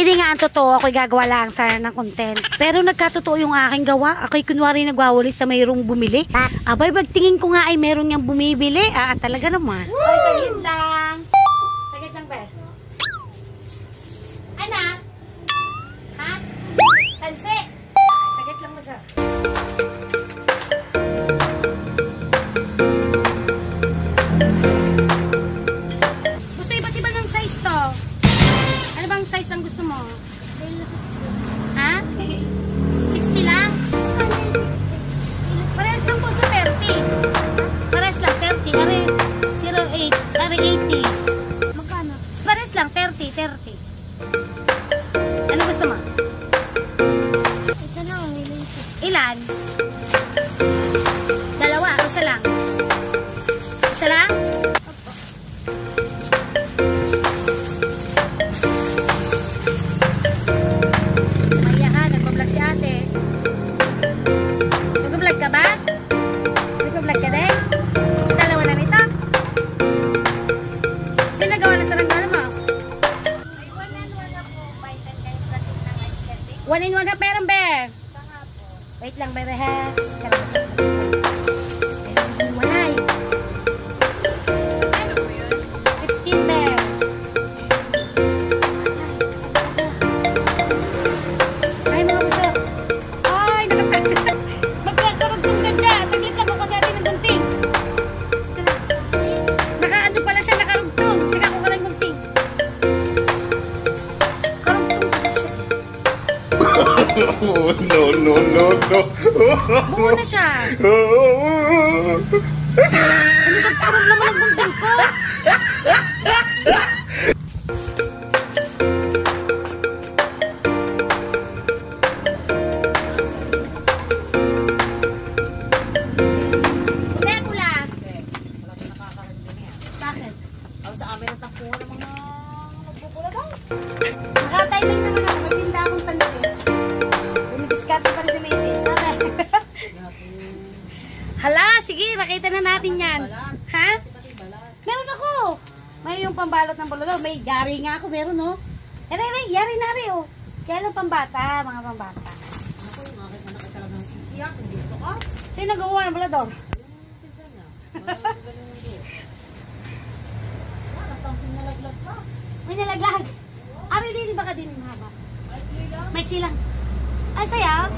Hindi nga ang totoo, ako'y gagawa lang sana ng content. Pero nagkatotoo yung aking gawa. Ako'y kunwari nagwawalis na mayroong bumili. Abay, pagtingin ko nga ay mayroong niyang bumibili. Talaga naman. Ay, saglit lang. Saglit lang ba? Anak? Ha? Tansi? Saglit lang ba sa? Gusto iba't iba ng size to. Ano bang size ang gusto mo? Ha? 60 lang? Parehas lang po sa 30. Parehas lang 30. Are 08. Are 80. Magkano? Parehas lang 30. Ano gusto mo? Ito na, Ilan? Dalawa. Isa lang. Isa lang? Ka ba? Nag-vlog ka din? Dalawa na nito? Sino nagawa na sa ranggana mo? Ay, 1-in-1 ako. Baitan kayo pratik ng ice candy. 1-in-1 ka perang bear? Saka po. Wait lang, bear ha? Walay. Ano po yun? 15 bear. Ay, mga buso. Ay, nakapagod. Magkakarugtong ka dyan. Saglit lang ako sabi ng gunting. Nakaano pala siya, nakarugtong. Saka ako ka lang gunting. Karugtong pala siya. Oh, no. Buo na siya. Ano nagkarog naman ang gunting ko? Sa amin ang tapuan ng mga nagpupula daw. Nakatiming naman ako. May tinda akong tansi. Dumidiskarte pa rin si Macy's. Hala, sige. Nakita na natin yan. Ha? Meron ako. May yung pambalot ng bulalo. May yari nga ako. Meron, no? Yari na rin, oh. Kaya lang pambata. Mga pambata. Ako yung aking anak ay talagang iyak. Dito ka. Sino nag-uwa ng bulador? Pinsan niya. Nalaglag pa. May nalaglag. Ari din ba ka din yung haba? Ay, lang. Maiksi lang. Ay, saya.